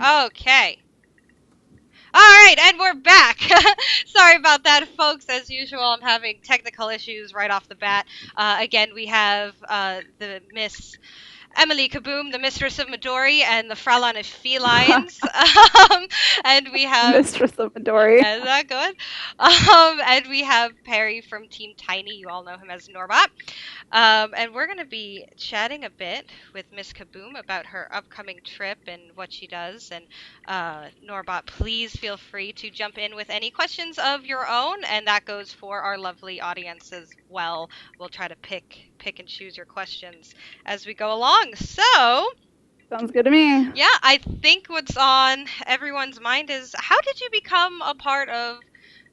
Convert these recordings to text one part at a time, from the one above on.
Okay. All right, and we're back. Sorry about that, folks. As usual, I'm having technical issues right off the bat. Again, we have the Miss Emily Kaboom, the Mistress of Midori, and the Fraulein of Felines. And we have Mistress of Midori. is that good? And we have Perry from Team Tiny. You all know him as Norbot. And we're going to be chatting a bit with Miss Kaboom about her upcoming trip and what she does. And Norbot, please feel free to jump in with any questions of your own, and that goes for our lovely audience as well. We'll try to pick and choose your questions as we go along. So, Sounds good to me. yeah, I think what's on everyone's mind is how did you become a part of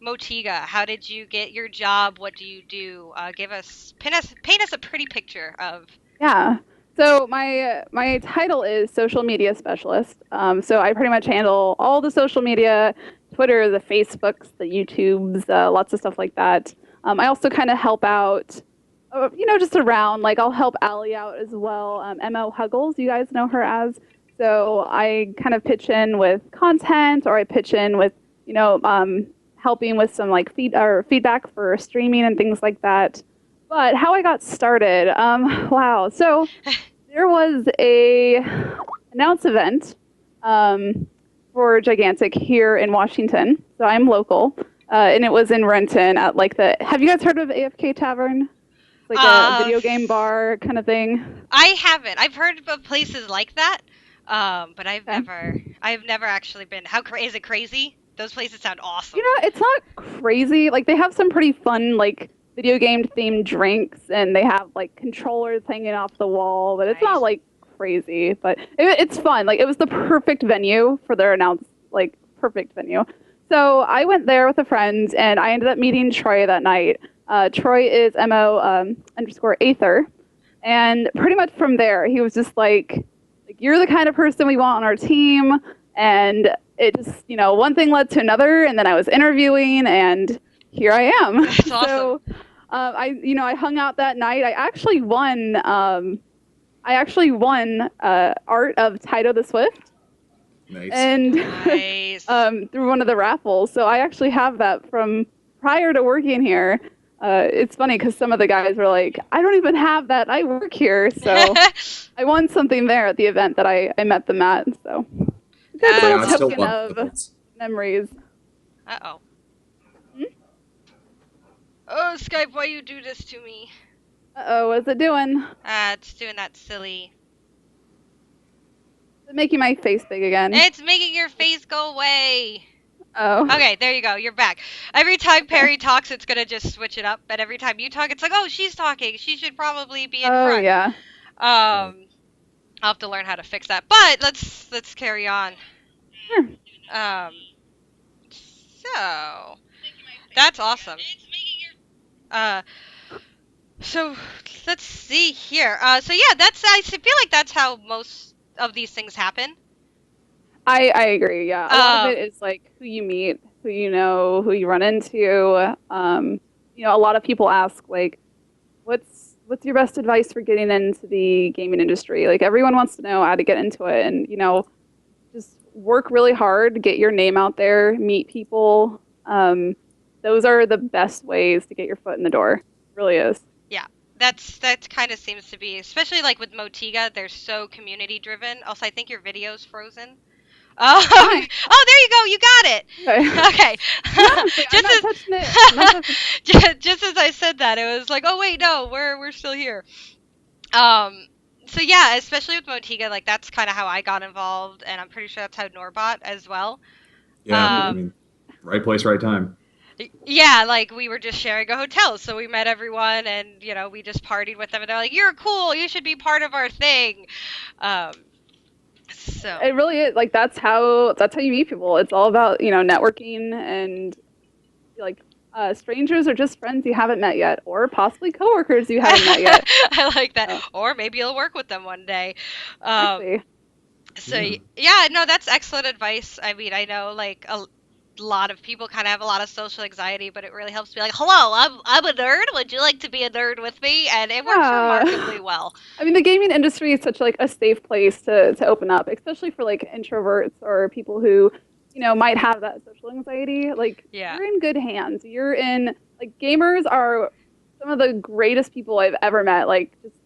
Motiga? How did you get your job? What do you do? Paint us a pretty picture of. Yeah. So my title is social media specialist. So I pretty much handle all the social media, Twitter, the Facebooks, the YouTubes, lots of stuff like that. I also kind of help out, just around. Like I'll help Allie out as well. ML Huggles, you guys know her as. So I kind of pitch in with content, or I pitch in with, helping with some like feedback for streaming and things like that. But how I got started, wow. So there was a announce event for Gigantic here in Washington. So I'm local, and it was in Renton at like have you guys heard of AFK Tavern? It's like a video game bar kind of thing. I haven't. I've heard of places like that, but I've Okay. never actually been. Is it crazy? Those places sound awesome. It's not crazy. Like they have some pretty fun like video game themed drinks, and they have like controllers hanging off the wall, but it's Nice. not like crazy, but it's fun. Like it was the perfect venue for their perfect venue. So I went there with a friend, and I ended up meeting Troy that night. Troy is mo _Aether, and pretty much from there he was just like you're the kind of person we want on our team. And it just, one thing led to another, and then I was interviewing, and here I am. That's awesome. So I hung out that night. I actually won art of Taito the Swift. Nice. And Nice. through one of the raffles. So I actually have that from prior to working here. It's funny because some of the guys were like, I don't even have that. I work here. So I won something there at the event that I met them at. So good little token of memories. Uh-oh. Oh, Skype, why you do this to me? Uh-oh, what's it doing? It's doing that silly. Is it making my face big again? It's making your face go away. Oh. Okay, there you go. You're back. Every time Perry talks, it's going to just switch it up. But every time you talk, it's like, oh, she's talking. She should probably be in front. Oh, yeah. I'll have to learn how to fix that. But let's carry on. Sure. So that's awesome. So let's see here. So yeah, I feel like that's how most of these things happen. I agree. Yeah, a lot of it is like who you meet, who you know, who you run into. A lot of people ask like, what's your best advice for getting into the gaming industry? Like everyone wants to know how to get into it, and just work really hard, get your name out there, meet people. Those are the best ways to get your foot in the door. It really is. Yeah, that kind of seems to be, especially like with Motiga, they're so community driven. Also, I think your video's frozen. Oh, there you go. You got it. Okay. Just as I said that, it was like, oh wait, no, we're still here. So yeah, especially with Motiga, like that's kind of how I got involved, and I'm pretty sure that's how Norbot as well. Yeah, right place, right time. Yeah, like we were just sharing a hotel, so we met everyone, and we just partied with them, and they're like, "You're cool. You should be part of our thing." So it really is like that's how you meet people. It's all about networking, and like strangers are just friends you haven't met yet, or possibly coworkers you haven't met yet. I like that. Or maybe you'll work with them one day. Exactly. So yeah, no, that's excellent advice. I mean, I know like a lot of people kind of have a lot of social anxiety, but it really helps to be like, hello, I'm a nerd. Would you like to be a nerd with me? And it works remarkably well. I mean, the gaming industry is such like a safe place to open up, especially for like introverts or people who, might have that social anxiety. Like, Yeah. you're in good hands. You're in, like, gamers are some of the greatest people I've ever met. Like, just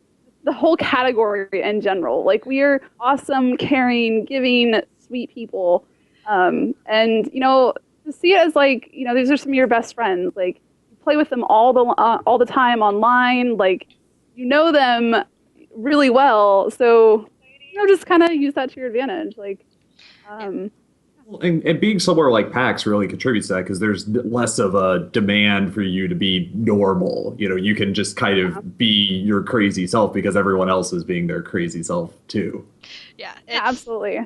the whole category in general. Like, we are awesome, caring, giving, sweet people. And, to see it as like, these are some of your best friends. Like, you play with them all the time online. Like, you know them really well, so just kind of use that to your advantage. Like, And being somewhere like PAX really contributes to that because there's less of a demand for you to be normal. You can just kind of be your crazy self because everyone else is being their crazy self too. Yeah, absolutely.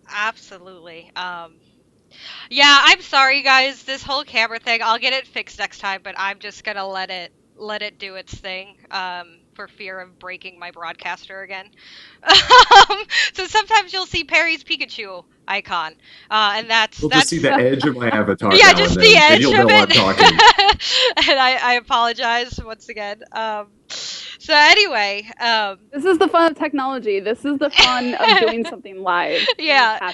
Absolutely. Yeah, I'm sorry guys, this whole camera thing, I'll get it fixed next time, but I'm just gonna let it do its thing, for fear of breaking my broadcaster again. So sometimes you'll see Perry's Pikachu icon, and that's You'll just see the edge of my avatar. yeah, now just and the then, edge and you'll of know it. I'm talking. And I apologize once again. So anyway, this is the fun of technology. This is the fun of doing something live. Yeah.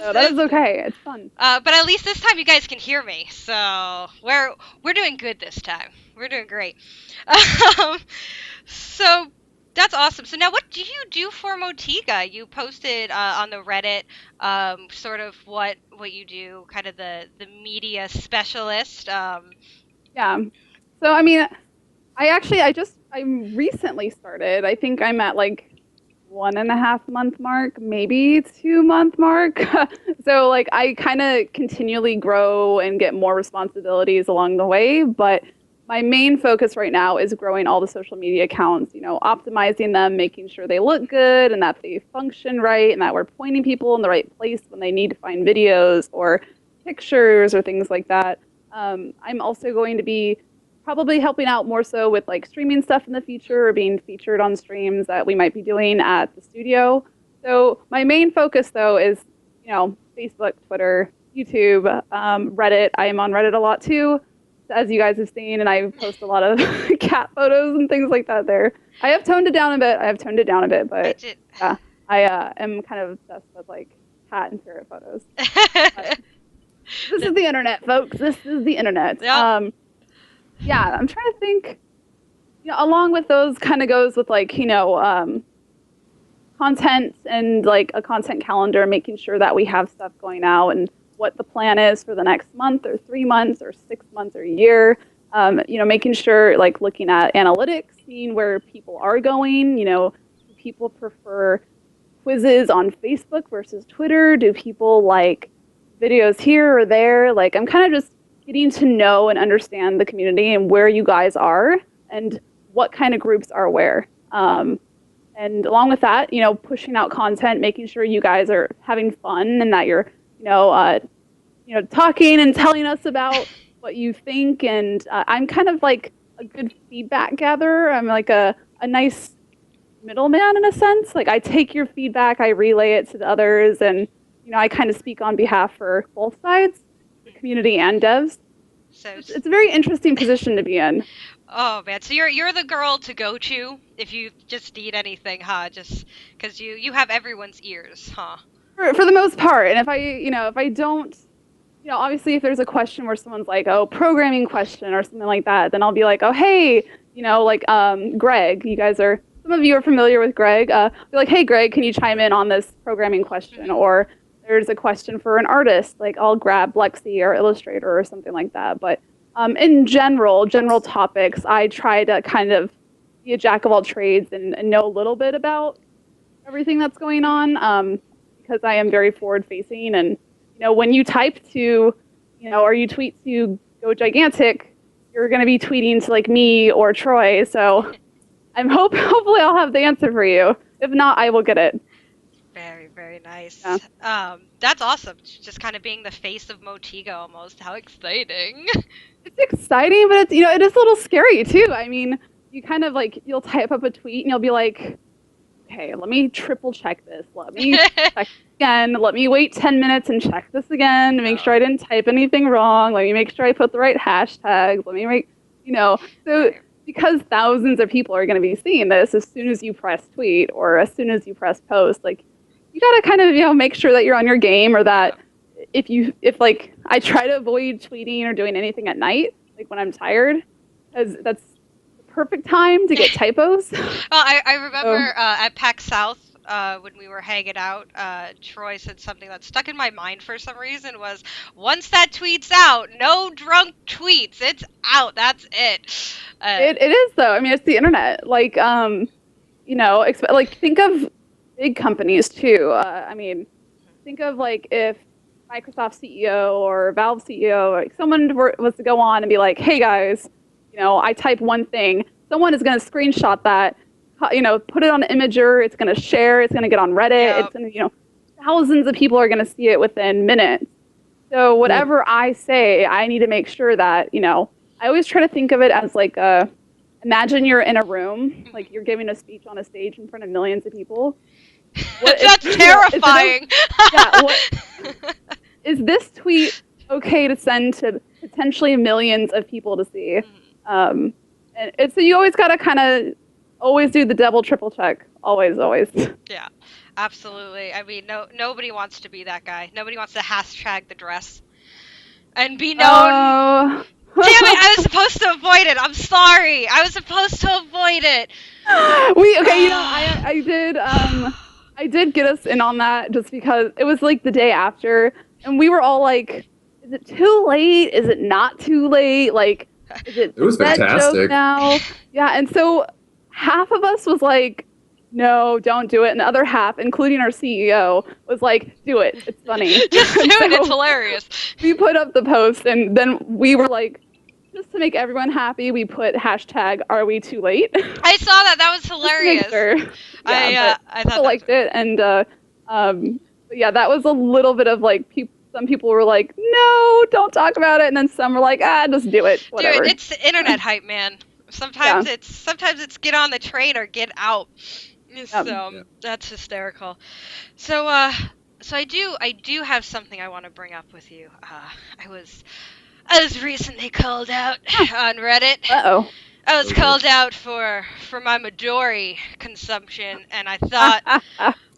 So that is okay. It's fun. But at least this time you guys can hear me, so we're doing good this time. We're doing great. So that's awesome. So now, what do you do for Motiga? You posted on the Reddit, sort of what you do, kind of the media specialist. Yeah. So I mean, I recently started. I think I'm at like 1.5 month mark, maybe 2 month mark. So like I kind of continually grow and get more responsibilities along the way, but my main focus right now is growing all the social media accounts, optimizing them, making sure they look good and that they function right and that we're pointing people in the right place when they need to find videos or pictures or things like that. I'm also going to be probably helping out more so with like streaming stuff in the future or being featured on streams that we might be doing at the studio. So my main focus though is, Facebook, Twitter, YouTube, Reddit. I am on Reddit a lot too, as you guys have seen, and I post a lot of cat photos and things like that there. I have toned it down a bit, but yeah, I am kind of obsessed with like cat and parrot photos. This is the internet, folks. This is the internet. Yep. Yeah, I'm trying to think. Along with those kind of goes with like, content and like a content calendar, making sure that we have stuff going out and what the plan is for the next month or 3 months or 6 months or a year. Making sure like looking at analytics, seeing where people are going. Do people prefer quizzes on Facebook versus Twitter? Do people like videos here or there? Like I'm kind of just getting to know and understand the community and where you guys are and what kind of groups are where. And along with that, pushing out content, making sure you guys are having fun and that you're, talking and telling us about what you think. And I'm kind of like a good feedback gatherer. I'm like a nice middleman in a sense. Like I take your feedback, I relay it to the others, and I kind of speak on behalf for both sides, the community and devs. So it's a very interesting position to be in. Oh man, so you're the girl to go to if you just need anything, huh? Just because you have everyone's ears, huh? For the most part, and if I don't, obviously if there's a question where someone's like, oh, programming question or something like that, then I'll be like, oh hey, Greg, some of you are familiar with Greg. Be like, hey Greg, can you chime in on this programming question? Or there's a question for an artist, like I'll grab Lexi or Illustrator or something like that. But in general topics, I try to kind of be a jack of all trades and know a little bit about everything that's going on, because I am very forward facing. And, when you type to, or you tweet to Go Gigantic, you're going to be tweeting to like me or Troy. So I'm hopefully I'll have the answer for you. If not, I will get it. Very, very nice. Yeah. That's awesome. Just kind of being the face of Motiga almost. How exciting. It's exciting, but it is a little scary too. I mean, you kind of like, you'll type up a tweet and you'll be like, okay, let me triple check this. Let me check again. Let me wait 10 minutes and check this again to make sure I didn't type anything wrong. Let me make sure I put the right hashtags. Let me make, so because thousands of people are going to be seeing this as soon as you press tweet or as soon as you press post, like you got to kind of, make sure that you're on your game, or that if like I try to avoid tweeting or doing anything at night, like when I'm tired, because that's perfect time to get typos. Well, I remember at PAX South when we were hanging out, Troy said something that stuck in my mind for some reason was, once that tweet's out, no drunk tweets. It's out. That's it. It is, though. I mean, it's the internet. Like, like think of big companies, too. I mean, think of like if Microsoft CEO or Valve CEO, like someone was to go on and be like, hey, guys, I type one thing. Someone is going to screenshot that, put it on Imager. It's going to share. It's going to get on Reddit. Yep. It's going to, thousands of people are going to see it within minutes. So whatever I say, I need to make sure that, I always try to think of it as like imagine you're in a room, like you're giving a speech on a stage in front of millions of people. That's terrifying. Is this tweet okay to send to potentially millions of people to see? And so you always got to kind of always do the double, triple check. Always. Yeah, absolutely. I mean, nobody wants to be that guy. Nobody wants to hashtag the dress and be known. Damn it, I was supposed to avoid it. I'm sorry. I was supposed to avoid it. I did get us in on that just because it was like the day after, and we were all like, is it too late? Is it not too late? Like, is it was that fantastic. joke now? Yeah, and so half of us was like, no, don't do it. And the other half, including our CEO, was like, do it. It's funny. Just do it. It's hilarious. We put up the post, and then we were like, just to make everyone happy, we put hashtag Are We Too Late? I saw that. That was hilarious. Sure. Yeah, I thought I liked it, and but yeah, that was a little bit of like some people were like, no, don't talk about it, and then some were like, just do it. Whatever. Dude, it's the internet hype, man. Sometimes it's get on the train or get out. So that's hysterical. So I do have something I want to bring up with you. I was recently called out on Reddit. Uh-oh. I was called out for my Midori consumption, and I thought,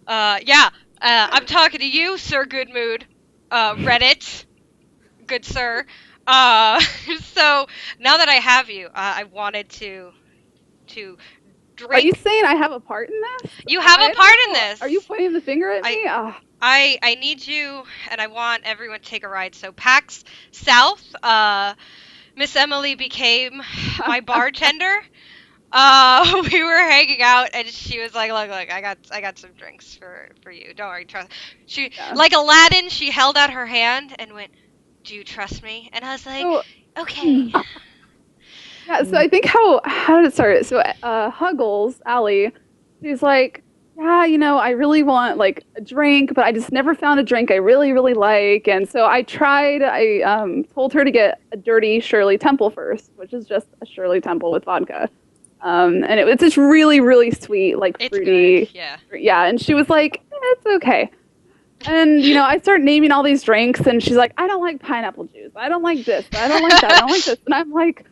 I'm talking to you, Sir Goodmood, Reddit, good sir. So now that I have you, I wanted to drink. Are you saying I have a part in this? You have a part in this. Are you pointing the finger at me? I need you, and I want everyone to take a ride. So PAX South, Miss Emily became my bartender. We were hanging out, and she was like, "Look, I got some drinks for you. Don't worry, trust." She like Aladdin. She held out her hand and went, "Do you trust me?" And I was like, "Okay." Yeah. So I think how did it start? So Huggles, Allie, she's like, yeah, I really want like a drink, but I just never found a drink I really, really like. And so I told her to get a dirty Shirley Temple first, which is just a Shirley Temple with vodka. And it's just really, really sweet, like fruity. It's good, yeah. Yeah. And she was like, it's okay. And, I start naming all these drinks, and she's like, I don't like pineapple juice. I don't like this. I don't like that. I don't like this. And I'm like,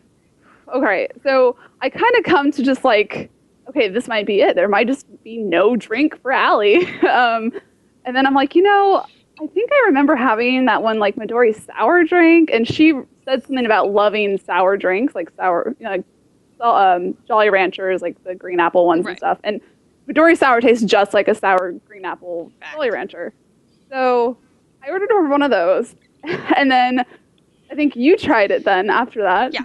okay. So I kind of come to just like, okay, this might be it. There might just be no drink for Allie. And then I'm like, I think I remember having that one like Midori sour drink, and she said something about loving sour drinks, like sour, Jolly Ranchers, like the green apple ones and stuff. And Midori sour tastes just like a sour green apple Jolly Rancher. So I ordered her one of those, and then I think you tried it then after that. Yeah.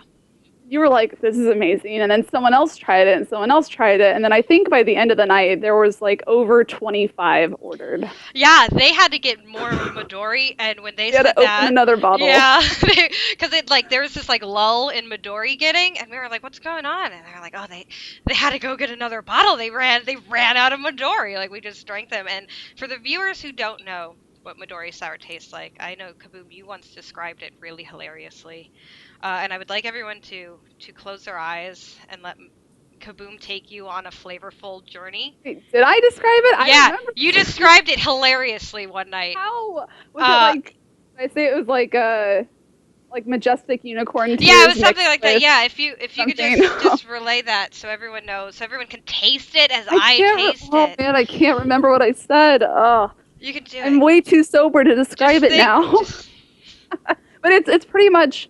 You were like, this is amazing. And then someone else tried it, and someone else tried it. And then I think by the end of the night, there was like over 25 ordered. Yeah, they had to get more Midori, and when they said that, open another bottle. Yeah, because there was this like lull in Midori getting, and we were like, what's going on? And they were like, oh, they had to go get another bottle. They ran out of Midori. Like, we just drank them. And for the viewers who don't know what Midori sour tastes like, I know, Kaboom, you once described it really hilariously. And I would like everyone to close their eyes and let Kaboom take you on a flavorful journey. Wait, did I describe it? I Yeah, remember. you described it hilariously one night. How was it Uh, like? I say it was like majestic unicorn tears. Yeah, it was something mixed like that. with Yeah, if you could something. just relay that so everyone knows, so everyone can taste it as I can't. taste Oh it. man, I can't remember what I said. Oh, You can do I'm it. way too sober to describe Just it now. But it's pretty much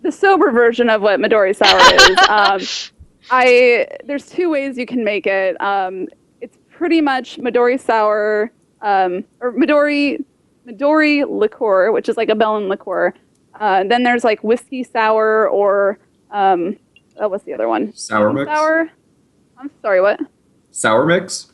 the sober version of what Midori sour is. There's two ways you can make it. It's pretty much Midori sour, or Midori liqueur, which is like a melon liqueur. Then there's like whiskey sour or what's the other one? Sour mix? Sour. I'm sorry, what? Sour mix?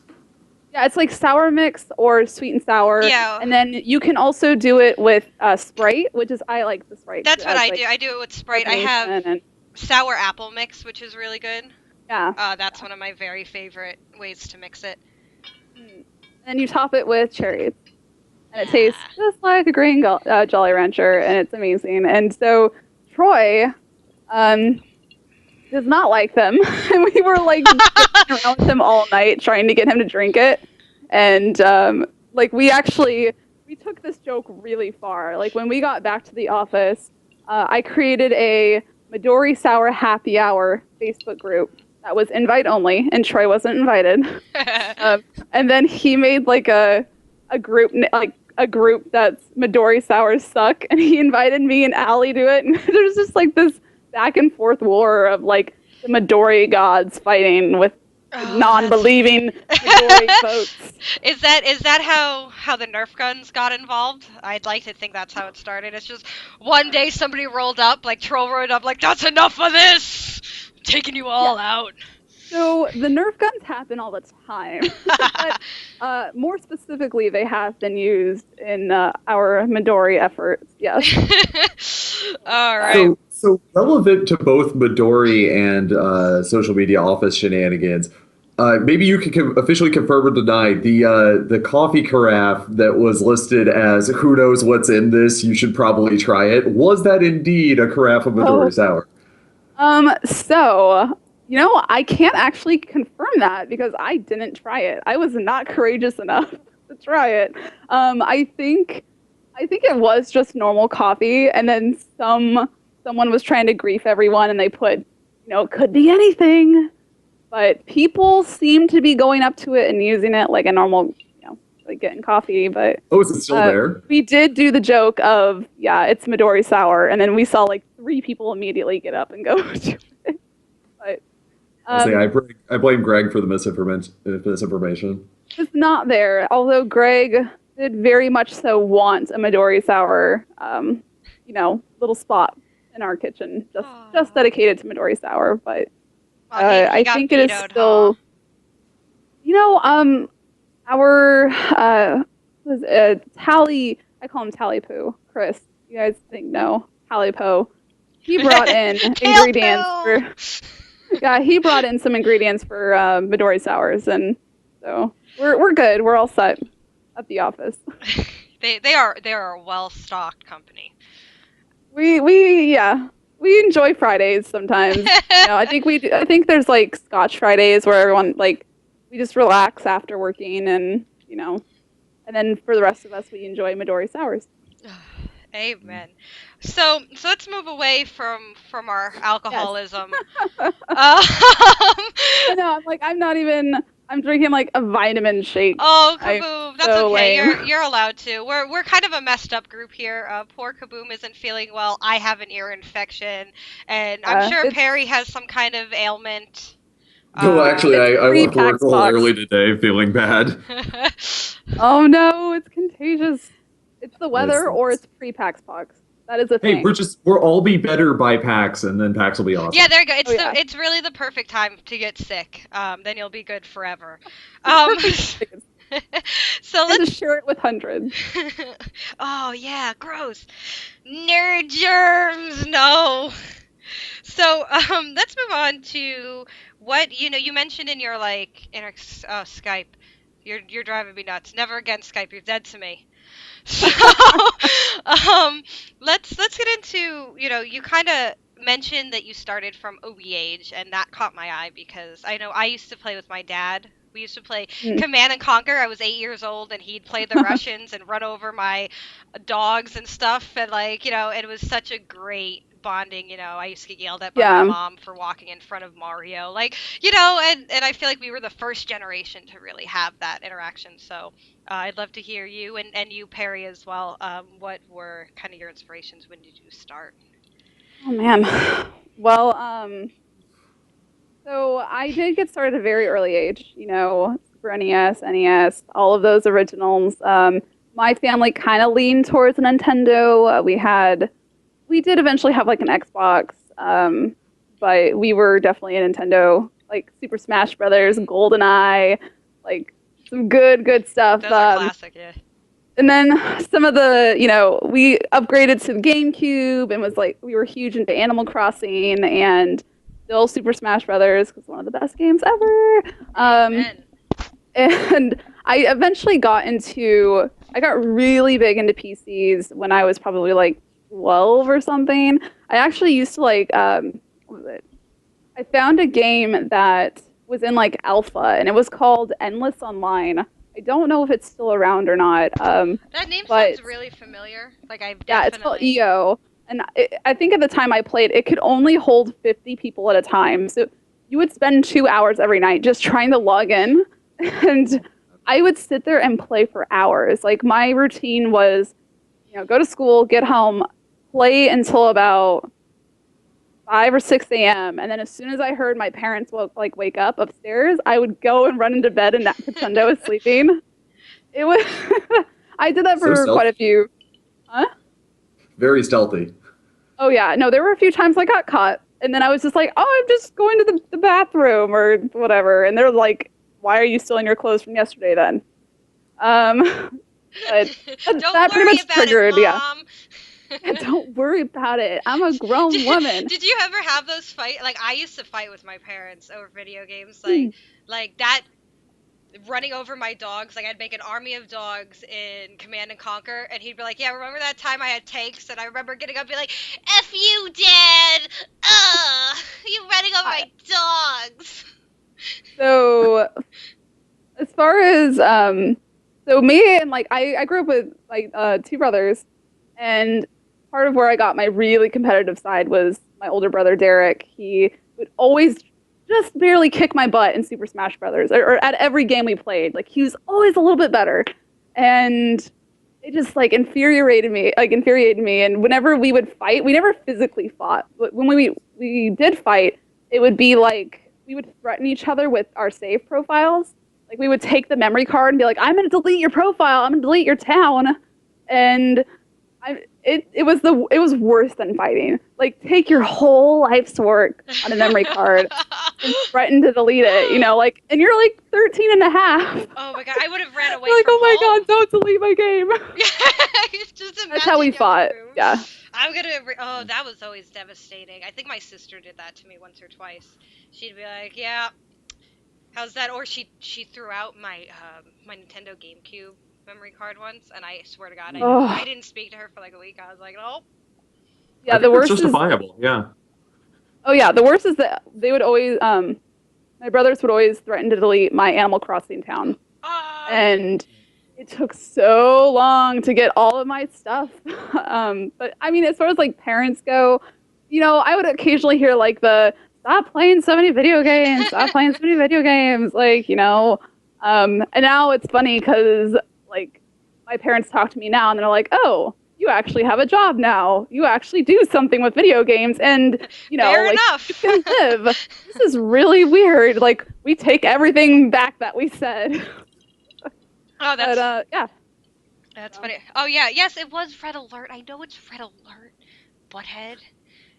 Yeah, it's like sour mix or sweet and sour. Yeah. And then you can also do it with Sprite, which is I like the Sprite. That's too. what It I has, do. like, I do it with Sprite. I have carbonation and- sour apple mix, which is really good. yeah. That's one of my very favorite ways to mix it. And then you top it with cherries. And it tastes just like a green Jolly Rancher, and it's amazing. And so Troy does not like them. And we were like joking around with him all night trying to get him to drink it. And like we took this joke really far. Like when we got back to the office, I created a Midori Sour Happy Hour Facebook group that was invite only, and Troy wasn't invited. And then he made like a group that's Midori Sours Suck, and he invited me and Allie to it. And there's just like this back and forth war of like the Midori gods fighting with non-believing Midori folks. Is that how the Nerf guns got involved? I'd like to think that's how it started. It's just one day somebody rolled up, like Troll rolled up, like that's enough of this, I'm taking you all out. So the Nerf guns happen all the time. But more specifically, they have been used in our Midori efforts. Yes. All right. So relevant to both Midori and social media office shenanigans, maybe you can officially confirm or deny the coffee carafe that was listed as "Who knows what's in this? You should probably try it." Was that indeed a carafe of Midori sour? So, I can't actually confirm that because I didn't try it. I was not courageous enough to try it. I think it was just normal coffee, and then someone was trying to grief everyone, and they put, it could be anything. But people seem to be going up to it and using it like a normal, like getting coffee. But is it still there? We did do the joke of, it's Midori sour, and then we saw like 3 people immediately get up and go to it. But I blame Greg for the misinformation. It's not there, although Greg did very much so want a Midori sour, little spot in our kitchen, just dedicated to Midori sour. But I think it is still, our Tally, I call him Tally Poo, Chris. You guys think no, Tally Po. He brought in ingredients for. He brought in some ingredients for Midori sours, and so we're good. We're all set at the office. They are a well-stocked company. We enjoy Fridays sometimes. I think there's like Scotch Fridays where everyone we just relax after working, and and then for the rest of us we enjoy Midori sours. Amen. So let's move away from our alcoholism. Yes. I know. I'm drinking like a vitamin shake. Oh, Kaboom, that's so okay. lame. You're allowed to. We're kind of a messed up group here. Poor Kaboom isn't feeling well. I have an ear infection, and I'm sure Perry has some kind of ailment. No, actually, I left work a little Pax early today, feeling bad. Oh no, it's contagious. It's the weather, or it's pre-Pax pox. That is a thing. Hey, we'll all be better by PAX, and then PAX will be awesome. Yeah, there you go. It's yeah. it's really the perfect time to get sick. Then you'll be good forever. So And to let's share it with hundreds. Oh yeah, gross. Nerd germs, no. So let's move on to what you mentioned in your Skype. You're driving me nuts. Never again Skype. You're dead to me. So let's get into you kind of mentioned that you started from a wee age, and that caught my eye because I know I used to play with my dad. We used to play Mm. Command and Conquer. I was 8 years old, and he'd play the Russians and run over my dogs and stuff. And like, it was such a great bonding. I used to get yelled at by my Yeah. mom for walking in front of Mario. Like, and I feel like we were the first generation to really have that interaction. So I'd love to hear you and you, Perry, as well. What were kind of your inspirations? When did you start? Oh man. Well, so I did get started at a very early age, Super NES, NES, all of those originals. My family kind of leaned towards Nintendo. We did eventually have like an Xbox, but we were definitely a Nintendo, like Super Smash Brothers, GoldenEye, like some good stuff. Those are classic, yeah. And then some of the, we upgraded to the GameCube and was like, we were huge into Animal Crossing and still Super Smash Brothers because one of the best games ever. Amen. And I eventually I got really big into PCs when I was probably like 12 or something. I actually used to like, what was it? I found a game that was in like alpha and it was called Endless Online. I don't know if it's still around or not. That name sounds really familiar. Like I've definitely... it's called EO. And I think at the time I played, it could only hold 50 people at a time. So you would spend 2 hours every night just trying to log in. And I would sit there and play for hours. Like my routine was, go to school, get home, play until about 5 or 6 a.m. And then as soon as I heard my parents wake up upstairs, I would go and run into bed and not pretend I was sleeping. It was I did that for quite a few. Huh? Very stealthy. Oh yeah, no, there were a few times I got caught, and then I was just like, "Oh, I'm just going to the bathroom or whatever," and they're like, "Why are you still in your clothes from yesterday then?" But that pretty much triggered, Mom. Yeah. Don't worry about it. I'm a grown woman. Did you ever have those fights? Like I used to fight with my parents over video games, like that. Running over my dogs, like I'd make an army of dogs in Command and Conquer, and he'd be like, "Yeah, remember that time I had tanks?" And I remember getting up and be like, "F you, Dad! You running over my dogs." So, as far as so me and I grew up with like 2 brothers, and part of where I got my really competitive side was my older brother Derek. He would always just barely kick my butt in Super Smash Brothers, or at every game we played. Like he was always a little bit better, and it just like infuriated me. And whenever we would fight, we never physically fought. But when we did fight, it would be like we would threaten each other with our save profiles. Like we would take the memory card and be like, "I'm going to delete your profile. I'm going to delete your town," and it was worse than fighting. Like take your whole life's work on a memory card and threaten to delete it, and you're like 13 and a half. Oh my god, I would have ran away like, from oh my home. god, don't delete my game. Just That's how we fought. Yeah. That was always devastating. I think my sister did that to me once or twice. She'd be like, "Yeah, how's that?" Or she threw out my my Nintendo GameCube memory card once, and I swear to God, I didn't speak to her for like a week. I was like, "Nope." Yeah, the worst is justifiable. Yeah. Oh yeah, the worst is that they would always my brothers would always threaten to delete my Animal Crossing town, and it took so long to get all of my stuff. But I mean, as far as like parents go, I would occasionally hear like the "stop playing so many video games, stop playing so many video games," and now it's funny because like my parents talk to me now and they're like, "Oh, you actually have a job now. You actually do something with video games, and Fair enough. You can live." This is really weird. Like we take everything back that we said. Oh, that's yeah. That's funny. Oh yeah, yes, it was Red Alert. I know it's Red Alert, butthead.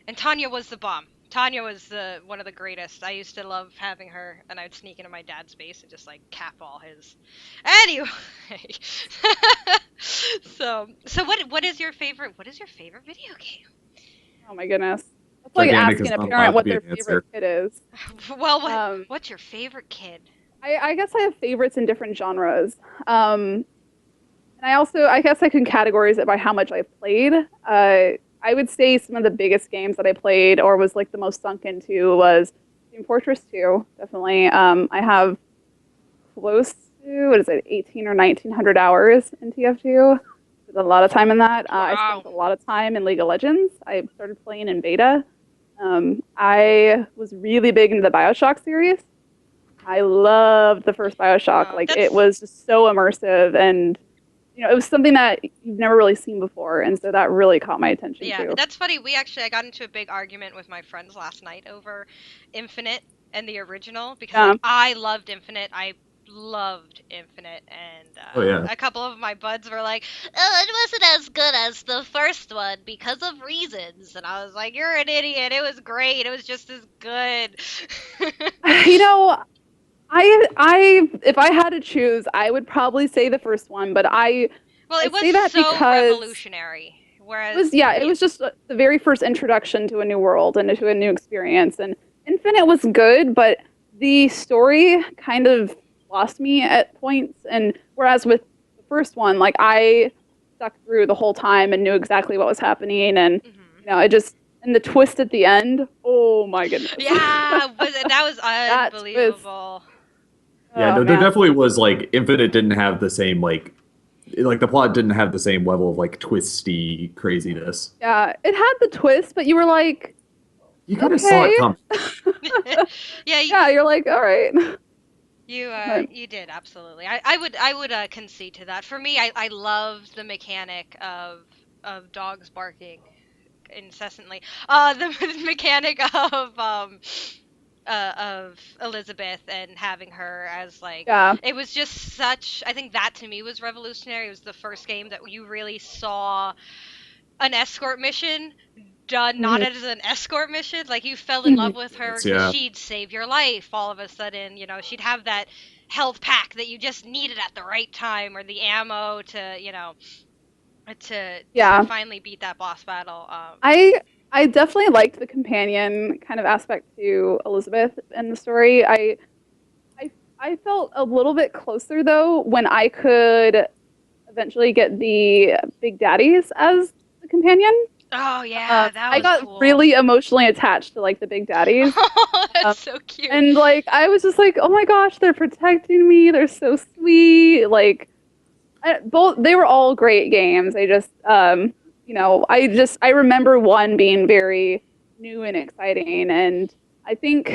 And Tanya was the bomb. Tanya was one of the greatest. I used to love having her, and I'd sneak into my dad's base and just like cap all his. Anyway, so what is your favorite video game? Oh my goodness, that's like asking a parent what their favorite kid is. Well, what's your favorite kid? I guess I have favorites in different genres. And I guess I can categorize it by how much I've played. I would say some of the biggest games that I played or was like the most sunk into was Team Fortress 2, definitely. I have close to, what is it, 18 or 1900 hours in TF2. Spent a lot of time in that. I Wow. spent a lot of time in League of Legends. I started playing in beta. I was really big into the Bioshock series. I loved the first Bioshock. Oh, Like it that's was just so immersive, and it was something that you've never really seen before, and so that really caught my attention yeah, too. that's funny. I got into a big argument with my friends last night over Infinite and the original because Yeah. like I loved Infinite. I loved Infinite, and Oh yeah. a couple of my buds were like, "Oh, it wasn't as good as the first one because of reasons." And I was like, "You're an idiot. It was great. It was just as good." You know, I if I had to choose, I would probably say the first one, but Well, I it was say that so because revolutionary. it Whereas, was it was just the very first introduction to a new world and to a new experience. And Infinite was good, but the story kind of lost me at points. And whereas with the first one, like I stuck through the whole time and knew exactly what was happening, and mhm. it just and the twist at the end. Oh my goodness! Yeah, that was That twist. unbelievable. Yeah, Oh no, there man. definitely was like Infinite didn't have the same like the plot didn't have the same level of like twisty craziness. Yeah, it had the twist, but you were like, You kind of saw okay. it coming. Yeah, Yeah, you're like, all right. But, you did absolutely. I would concede to that. For me, I loved the mechanic of dogs barking incessantly. The mechanic of Elizabeth and having her as like yeah. it was just such. I think that to me was revolutionary. It was the first game that you really saw an escort mission done not Mhm. as an escort mission. Like you fell in love with her because Yeah. she'd save your life all of a sudden. She'd have that health pack that you just needed at the right time, or the ammo to to Yeah. finally beat that boss battle. I definitely liked the companion kind of aspect to Elizabeth in the story. I felt a little bit closer though when I could eventually get the Big Daddies as the companion. Oh yeah, that I was got cool. really emotionally attached to like the Big Daddies. Oh, Um, that's so cute. and like I was just like, oh my gosh, they're protecting me. They're so sweet. Like both they were all great games. I just I remember one being very new and exciting, and I think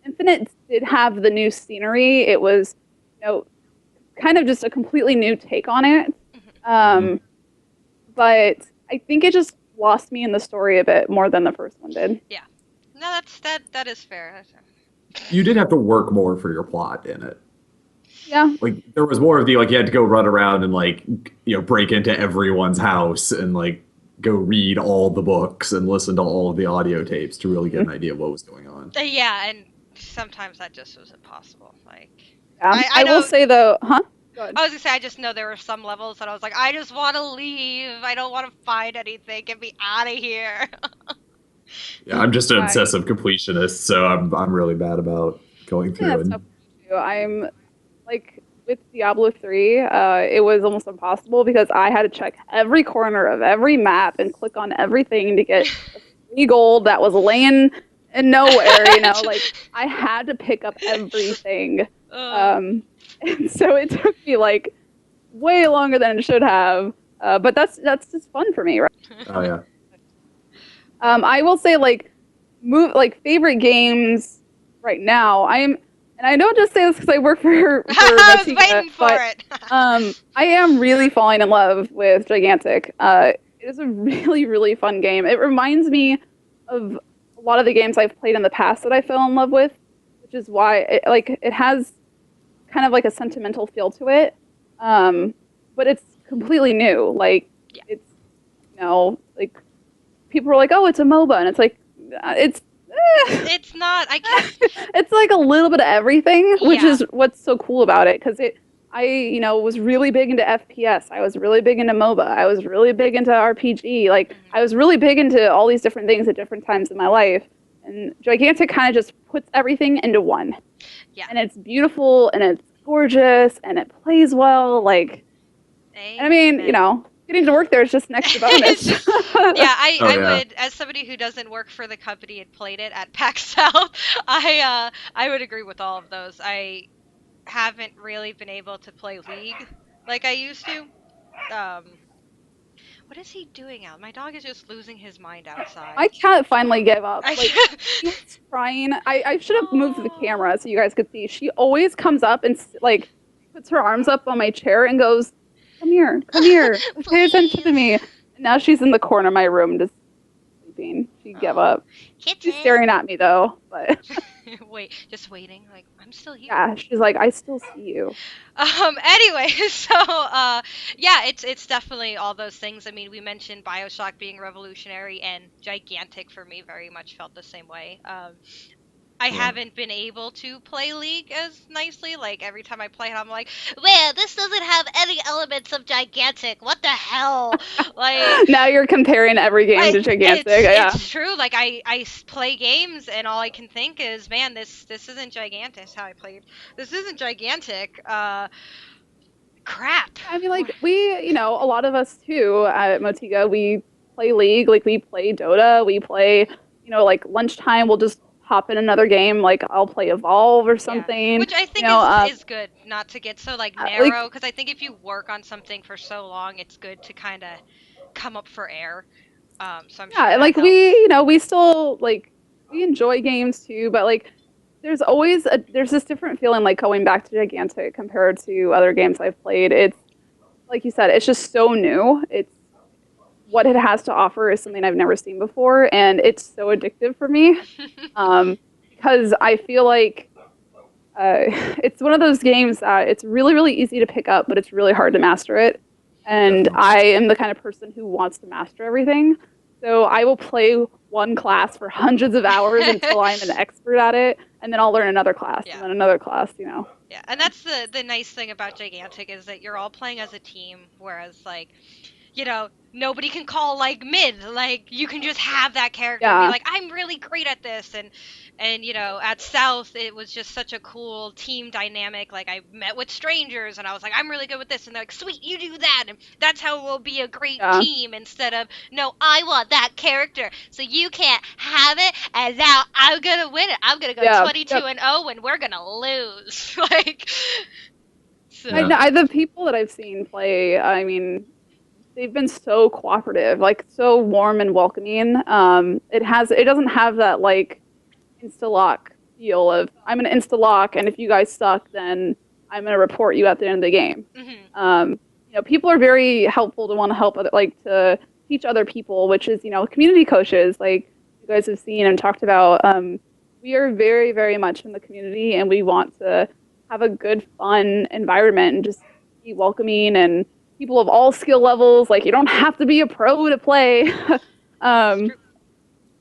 Infinite did have the new scenery. It was kind of just a completely new take on it. Mhm. Um, but I think it just lost me in the story a bit more than the first one did. Yeah. No, that is fair. You did have to work more for your plot in it. Yeah. Like there was more of the like you had to go run around and like break into everyone's house and like go read all the books and listen to all of the audio tapes to really get an idea of what was going on. Yeah, and sometimes that just was impossible. Like Yeah. I I will know. say though, huh? Go ahead. I was gonna say I just know there were some levels that I was like, I just want to leave. I don't want to find anything. Get me out of here. Yeah, I'm just an Right. obsessive completionist, so I'm really bad about going through Yeah, that's and tough too. I'm like with Diablo 3, it was almost impossible because I had to check every corner of every map and click on everything to get free gold that was laying in nowhere, like I had to pick up everything. And so it took me like way longer than it should have. But that's just fun for me, right? oh yeah. I will say favorite games right now. And I don't just say this because I work for I was Vertigo, waiting for but it. I am really falling in love with Gigantic. It is a really, really fun game. It reminds me of a lot of the games I've played in the past that I fell in love with, which is why it has kind of like a sentimental feel to it. But it's completely new. Like Yeah. it's like people are like, oh, it's a MOBA, and it's like it's. It's not. I can't. It's like a little bit of everything, which Yeah. is what's so cool about it. Because I was really big into FPS. I was really big into MOBA. I was really big into RPG. Like, I was really big into all these different things at different times in my life. And Gigantic kind of just puts everything into one. Yeah. And it's beautiful and it's gorgeous and it plays well. Like, and I mean, Amen. getting to work there is just an extra bonus. It's yeah, Oh, I yeah. would, as somebody who doesn't work for the company and played it at PAX South, I would agree with all of those. I haven't really been able to play League like I used to. Um, what is he doing out? My dog is just losing his mind My outside. cat finally gave up. Like, I, she was trying. I should have moved the camera so you guys could see. She always comes up and like puts her arms up on my chair and goes, come here, pay attention to me. And now she's in the corner of my room just sleeping. She gave up. She's Kitten. staring at me though, but Wait, just waiting. Like I'm still here. yeah, she's like, I still see you. Anyway, so yeah, it's definitely all those things. I mean, we mentioned BioShock being revolutionary and gigantic for me very much felt the same way. I Yeah. haven't been able to play League as nicely. Like every time I play it, I'm like, man, this doesn't have any elements of gigantic. What the hell? Like Now you're comparing every game to Gigantic. Yeah. it's true. Like I play games and all I can think is, man, this isn't gigantic. That's how I played. This isn't gigantic. Crap. I mean, like, a lot of us too at Motiga, we play League, like, we play Dota, we play, like, lunchtime, we'll just hop in another game, like, I'll play Evolve or something. Which I think is good, not to get so, like, narrow, because I think if you work on something for so long, it's good to kind of come up for air. So I'm sure and, like, we still, like, we enjoy games too, but, like, there's this different feeling like going back to Gigantic compared to other games I've played. It's like you said, it's just so new. It's what it has to offer is something I've never seen before, and it's so addictive for me because I feel like it's one of those games that it's really, really easy to pick up, but it's really hard to master it. And I am the kind of person who wants to master everything. So I will play one class for hundreds of hours until I'm an expert at it, and then I'll learn another class, and then another class, Yeah, and that's the nice thing about Gigantic is that you're all playing as a team, whereas, like, nobody can call, like, mid. Like, you can just have that character be like, I'm really great at this, and at South, it was just such a cool team dynamic. Like, I met with strangers, and I was like, I'm really good with this, and they're like, sweet, you do that, and that's how we'll be a great team, instead of, no, I want that character, so you can't have it, and now I'm gonna win it. I'm gonna go 22-0, and we're gonna lose. Like, so. The people that I've seen play, I mean, they've been so cooperative, like so warm and welcoming. It doesn't have that like insta-lock feel of I'm gonna insta-lock, and if you guys suck, then I'm gonna report you at the end of the game. People are very helpful to want to help to teach other people, which is community coaches, like you guys have seen and talked about. We are very, very much in the community, and we want to have a good, fun environment and just be welcoming and people of all skill levels. Like, you don't have to be a pro to play. But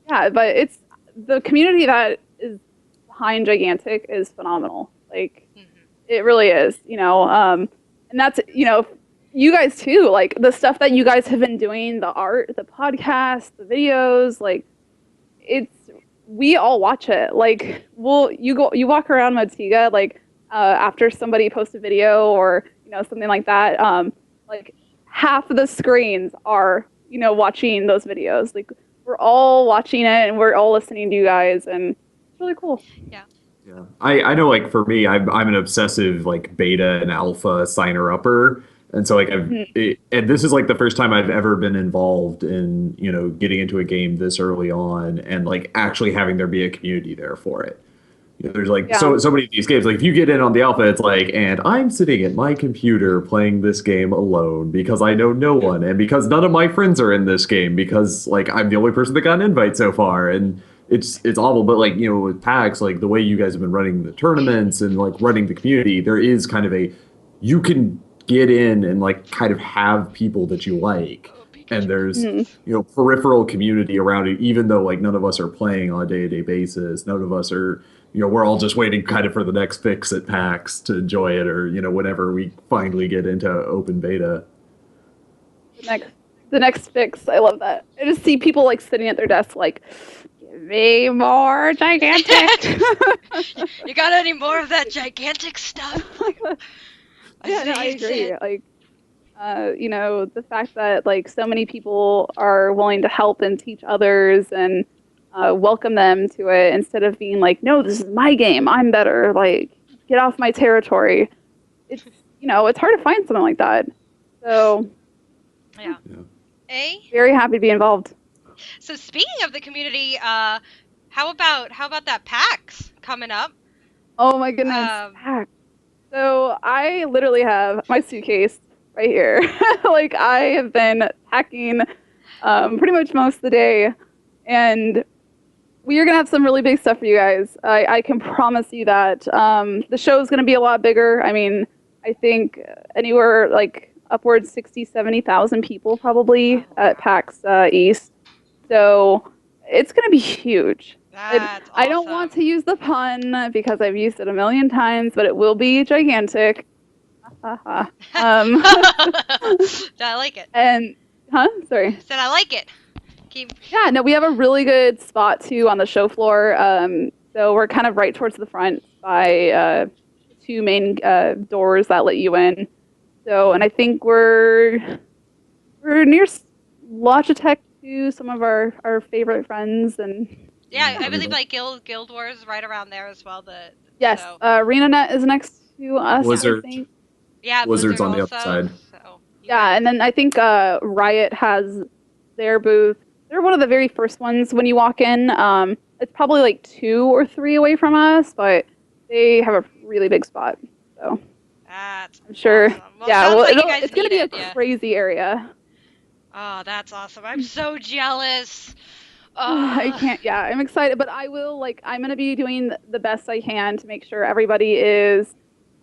it's the community that is behind Gigantic is phenomenal. Like, it really is, and that's, you guys too, like the stuff that you guys have been doing, the art, the podcast, the videos, like we all watch it. Like, you walk around Motiga, like, after somebody posts a video or, something like that, like half of the screens are, watching those videos. Like, we're all watching it and we're all listening to you guys, and it's really cool. Yeah, I know, like, for me, I'm an obsessive, like, beta and alpha signer-upper. And so, like, and this is, like, the first time I've ever been involved in, getting into a game this early on and, like, actually having there be a community there for it. There's, like, so many of these games. Like, if you get in on the alpha, it's like, and I'm sitting at my computer playing this game alone because I know no one and because none of my friends are in this game because, like, I'm the only person that got an invite so far. And it's awful. But, like, with PAX, like, the way you guys have been running the tournaments and, like, running the community, there is kind of you can get in and, like, kind of have people that you like. And there's, peripheral community around it, even though, like, none of us are playing on a day-to-day basis. None of us are, we're all just waiting kind of for the next fix at PAX to enjoy it, or, whenever we finally get into open beta. The next fix, I love that. I just see people, like, sitting at their desks, like, give me more Gigantic. You got any more of that Gigantic stuff? I agree. Like, The fact that like so many people are willing to help and teach others and welcome them to it instead of being like, no, this is my game, I'm better, like get off my territory. It's it's hard to find something like that. So Yeah. very happy to be involved. So speaking of the community, how about that PAX coming up? Oh my goodness. So I literally have my suitcase right here. Like I have been packing pretty much most of the day, and we are gonna have some really big stuff for you guys. I can promise you that. The show is gonna be a lot bigger. I mean, I think anywhere like upwards 60,000-70,000 people probably at PAX East. So it's gonna be huge. That's I don't want to use the pun because I've used it a million times, but it will be gigantic. I like it. And, sorry. Said I like it. Yeah, no, we have a really good spot too on the show floor. So we're kind of right towards the front by two main doors that let you in. So, and I think we're near Logitech too, some of our favorite friends, and yeah, I believe like Guild Wars is right around there as well. Yes, so. ArenaNet is next to us. Blizzard. I think. Yeah, Blizzard's Blizzard on the also, other side. So yeah, and then I think Riot has their booth. They're one of the very first ones when you walk in. It's probably like 2 or 3 away from us, but they have a really big spot. So that's I'm sure. Awesome. Well, Yeah, like it's going to be a crazy area. Oh, that's awesome. I'm so jealous. I can't. Yeah, I'm excited, but I'm going to be doing the best I can to make sure everybody is,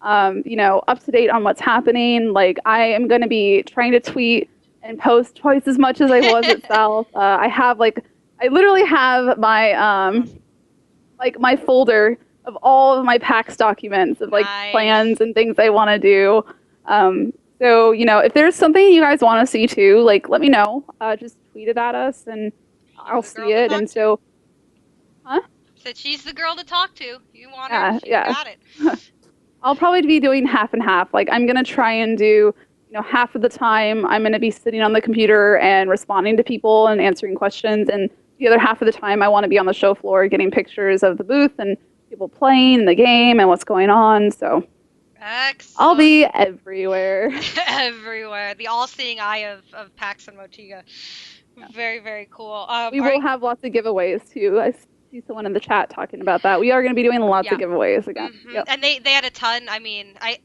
up to date on what's happening. Like, I am going to be trying to tweet and post twice as much as I was at South. I literally have my, my folder of all of my PAX documents of Nice. plans and things I want to do. So, if there's something you guys want to see too, let me know. Just tweet it at us and I'll see it. And so, Said she's the girl to talk to. You want yeah, her? She yeah. got it. I'll probably be doing half and half. I'm going to try and do, half of the time I'm going to be sitting on the computer and responding to people and answering questions. And the other half of the time I want to be on the show floor getting pictures of the booth and people playing the game and what's going on. So excellent. I'll be everywhere. Everywhere. The all-seeing eye of PAX and Motiga. Yeah. Very, very cool. We will have lots of giveaways too. I see someone in the chat talking about that. We are going to be doing lots of giveaways again. Mm-hmm. Yep. And they had a ton. I mean, I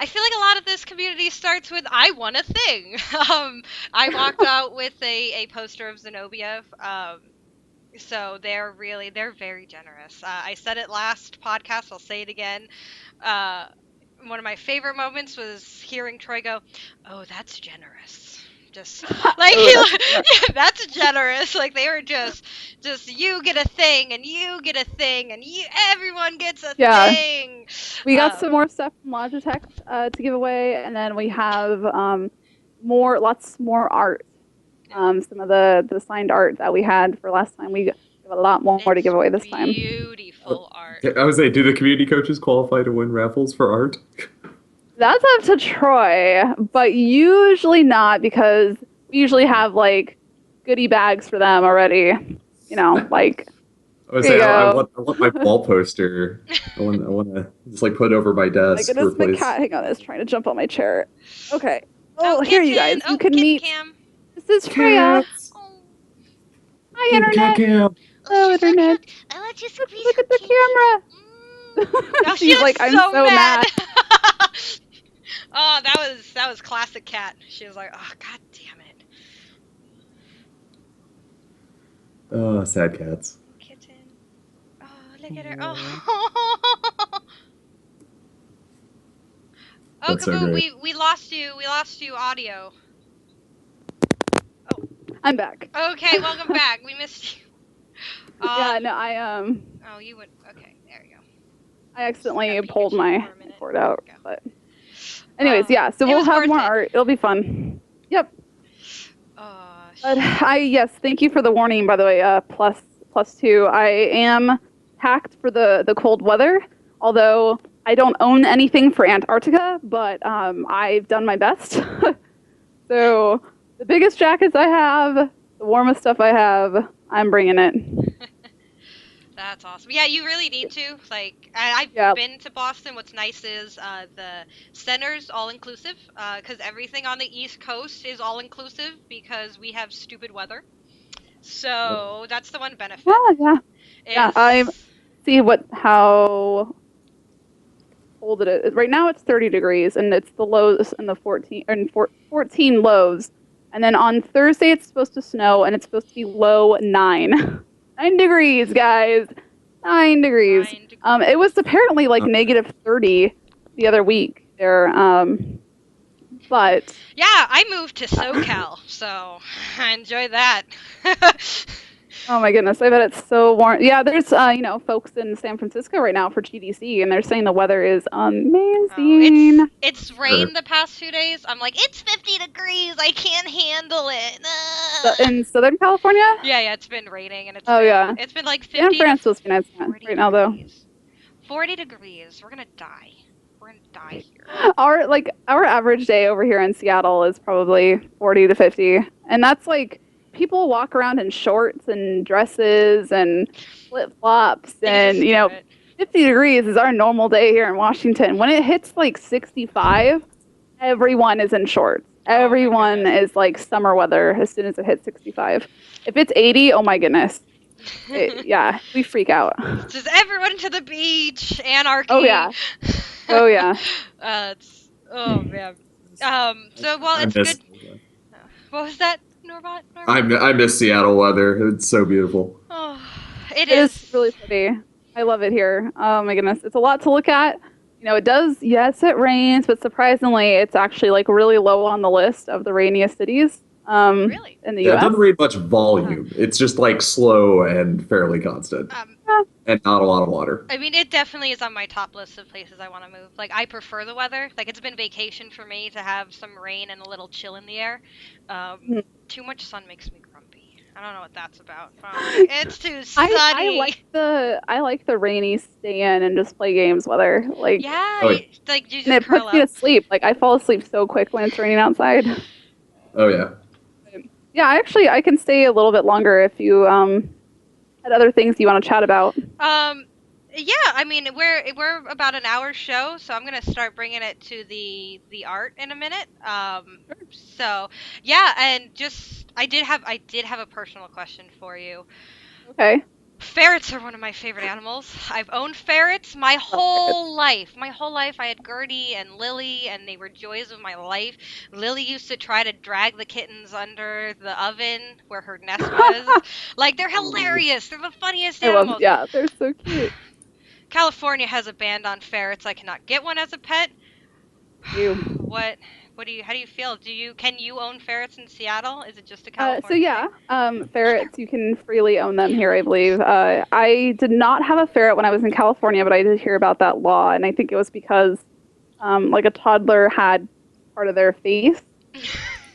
feel like a lot of this community starts with I won a thing. I walked out with a poster of Zenobia. So they're very generous. I said it last podcast. I'll say it again. One of my favorite moments was hearing Troy go, "Oh, that's generous." Just like that's generous. Like they were just you get a thing and you get a thing and everyone gets a thing. We got some more stuff from Logitech to give away, and then we have lots more art. Some of the signed art that we had for last time. We have a lot more to give away this time. Beautiful art. I was saying, do the community coaches qualify to win raffles for art? That's up to Troy, but usually not because we usually have goodie bags for them already. I was saying, I want my wall poster. I want to just put it over my desk. My goodness, my cat, hang on, is trying to jump on my chair. Okay. Oh, here you guys. You can meet. Cam. This is Freya. Oh. Hi, Internet. Hello, Internet. I want you to look at the camera. Oh, she's like, I'm so mad. Oh, that was classic cat. She was like, oh, god damn it. Oh, sad cats. Kitten. Oh, look at her. Oh. Oh, Kaboom, so we lost you. We lost you audio. Oh. I'm back. Okay, welcome back. We missed you. Yeah, no, I Oh, you went. Okay, there you go. I accidentally pulled my cord out, but. Anyways, yeah, so we'll have more art. It'll be fun. Yep. But yes, thank you for the warning, by the way, plus 2. I am packed for the cold weather, although I don't own anything for Antarctica, but I've done my best. So the biggest jackets I have, the warmest stuff I have, I'm bringing it. That's awesome. Yeah, you really need to. Like, I've Yeah. been to Boston. What's nice is the center's all inclusive, because everything on the East Coast is all inclusive because we have stupid weather. So that's the one benefit. Oh, yeah. Yeah, Is I see how cold it is. Right now it's 30 degrees, and it's the lows in the 14 lows. And then on Thursday it's supposed to snow, and it's supposed to be low 9. 9 degrees, guys. 9 degrees. 9 degrees. It was apparently like negative 30 the other week there. But Yeah, I moved to SoCal, so I enjoy that. oh my goodness, I bet it's so warm. Yeah, there's folks in San Francisco right now for GDC, and they're saying the weather is amazing. It's rained the past 2 days. I'm like, it's 50 degrees. I can't handle it. In Southern California? Yeah, it's been raining, and it's been like 50 San Francisco's nice right now, though. 40 degrees. We're gonna die. We're gonna die here. Our average day over here in Seattle is probably 40 to 50, and that's like people walk around in shorts and dresses and flip flops, and 50 degrees is our normal day here in Washington. When it hits like 65, everyone is in shorts. Everyone is like summer weather as soon as it hits 65. If it's 80, oh my goodness. We freak out. Just everyone to the beach, anarchy. Oh yeah. Oh yeah. Oh man. It's good. What was that, Norbot? I miss Seattle weather. It's so beautiful. Oh, it is really pretty. I love it here. Oh my goodness, it's a lot to look at. It does. Yes, it rains, but surprisingly, it's actually like really low on the list of the rainiest cities. Really? In the U.S. U.S. It doesn't rain much volume. It's just like slow and fairly constant, and not a lot of water. I mean, it definitely is on my top list of places I want to move. Like, I prefer the weather. Like, it's been vacation for me to have some rain and a little chill in the air. Too much sun makes me grumpy. I don't know what that's about. It's too sunny. I like the rainy stay in and just play games weather. Like, like you just it puts me to sleep. Like, I fall asleep so quick when it's raining outside. Oh yeah. Yeah, actually, I can stay a little bit longer if you had other things you want to chat about. Yeah, I mean, we're about an hour show, so I'm gonna start bringing it to the art in a minute. So yeah, and just I did have a personal question for you. Okay. Ferrets are one of my favorite animals. I've owned ferrets my whole life. My whole life I had Gertie and Lily, and they were joys of my life. Lily used to try to drag the kittens under the oven where her nest was. Like, they're hilarious. They're the funniest animals. They're so cute. California has a ban on ferrets. I cannot get one as a pet. How do you feel? Can you own ferrets in Seattle? Is it just a California thing? Ferrets, you can freely own them here, I believe. I did not have a ferret when I was in California, but I did hear about that law, and I think it was because like a toddler had part of their face.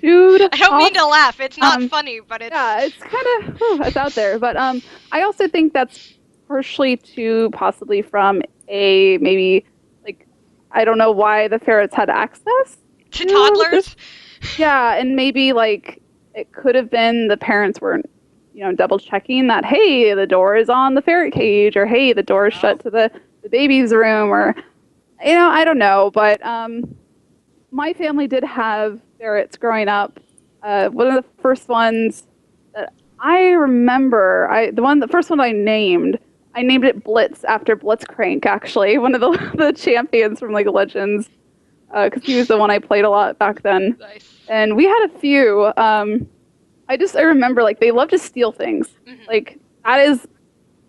Dude, I don't mean to laugh. It's not funny, but it's kind of it's out there. But I also think that's partially possibly from maybe like I don't know why the ferrets had access to toddlers. Yeah, and maybe like it could have been the parents weren't double checking that, hey, the door is on the ferret cage, or hey, the door is shut to the baby's room, or I don't know. But my family did have ferrets growing up. One of the first ones that I remember, the first one I named it Blitz after Blitzcrank, actually, one of the champions from League of Legends, because he was the one I played a lot back then. Nice. And we had a few. I remember, like, they love to steal things. Mm-hmm. Like,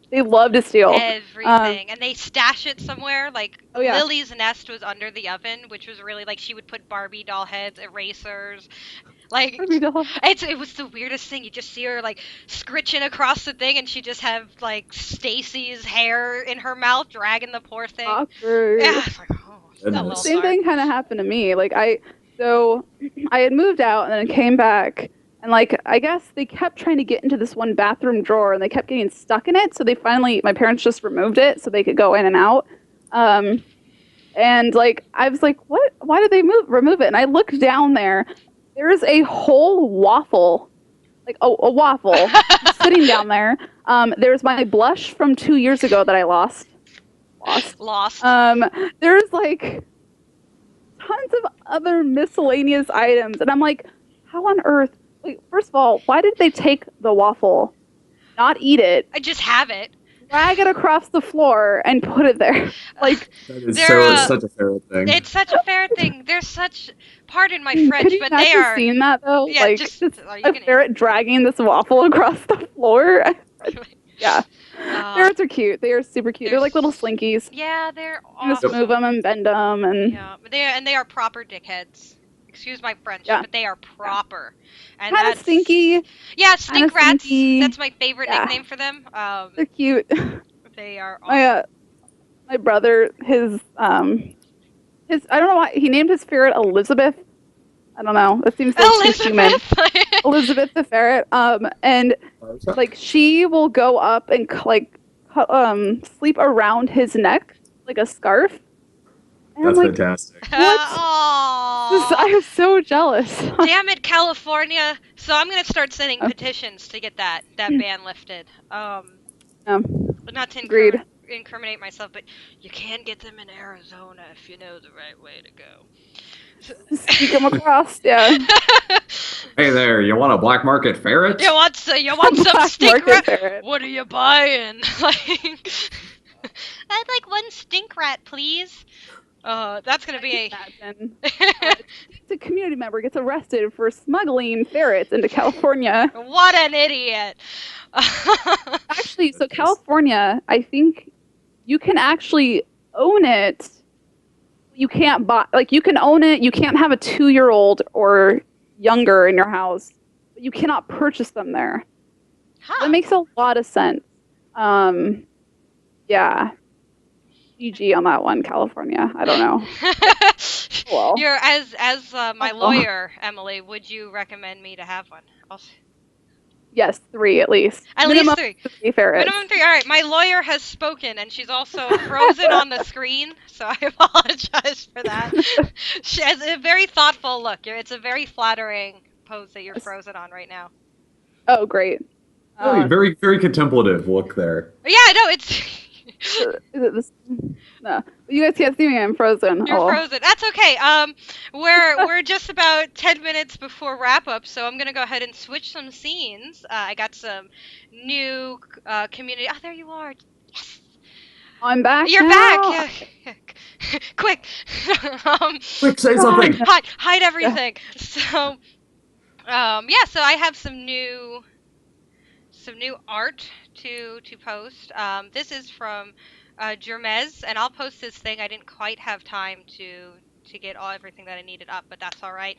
they love to steal everything, and they stash it somewhere. Like, Lily's nest was under the oven, which was really like she would put Barbie doll heads, erasers. Like, it was the weirdest thing. You just see her like scritching across the thing, and she just have like Stacy's hair in her mouth, dragging the poor thing. Awkward. Yeah, it's like, oh, same thing kind of happened to me. Like I had moved out and then came back, and like I guess they kept trying to get into this one bathroom drawer, and they kept getting stuck in it. So my parents just removed it so they could go in and out. And like I was like, what? Why did they remove it? And I looked down there. there's a whole waffle, like a waffle, sitting down there. There's my blush from 2 years ago that I lost. Lost. There's like tons of other miscellaneous items, and I'm like, how on earth? Like, first of all, why did they take the waffle, not eat it, I just have it. drag it across the floor, and put it there? Like, That is They're, such a fair thing. It's such a fair thing. They're such, pardon my could French, you but not they have are. seen that though? Yeah, like, just a you ferret dragging this waffle across the floor. Yeah, uh, ferrets are cute. They are super cute. They're like little slinkies. yeah, they're You just awesome. move them and bend them, and Yeah, but they are proper dickheads. Excuse my French, Yeah. but they are proper. And kind of that's stinky. Yeah, stink kinda rats. stinky. That's my favorite Yeah. nickname for them. They're cute. They are awesome. My brother, his I don't know why he named his ferret Elizabeth. I don't know. It seems like too human. Elizabeth. Elizabeth the ferret. And like she will go up and sleep around his neck like a scarf. And That's I'm like, fantastic. Aw. I'm so jealous. Damn it, California! So I'm gonna start sending petitions to get that ban lifted. But not to Agreed. incriminate myself, but you can get them in Arizona if you know the right way to go. Sneak them across, yeah. Hey there, you want a black market ferret? You want some Black stink market rat? ferret. What are you buying? Like, I'd like one stink rat, please. That's gonna be a. Imagine. A community member gets arrested for smuggling ferrets into California. What an idiot! Actually, so California, I think you can actually own it. You can't buy, like, you can own it. You can't have a 2-year-old or younger in your house, but you cannot purchase them there. Huh. That makes a lot of sense. Yeah. GG on that one, California. I don't know. Well. You're as my Oh. lawyer, Emily. Would you recommend me to have one? Yes, 3 at least. At Minimum least 3. 3 ferrets. Minimum 3. All right, my lawyer has spoken, and she's also frozen on the screen, so I apologize for that. She has a very thoughtful look. It's a very flattering pose that you're frozen on right now. Oh, great. Very, very contemplative look there. Yeah, no, it's. Is it this? No, you guys can't see me. I'm frozen. You're Oh. frozen. That's okay. We're just about 10 minutes before wrap up, so I'm gonna go ahead and switch some scenes. I got some new community. Oh, there you are. Yes. I'm back. You're now. back. Yeah. Quick. Quick, say something. Hide everything. So, yeah. So I have some new art to post. This is from Jermez, and I'll post this thing. I didn't quite have time to get everything that I needed up, but that's all right.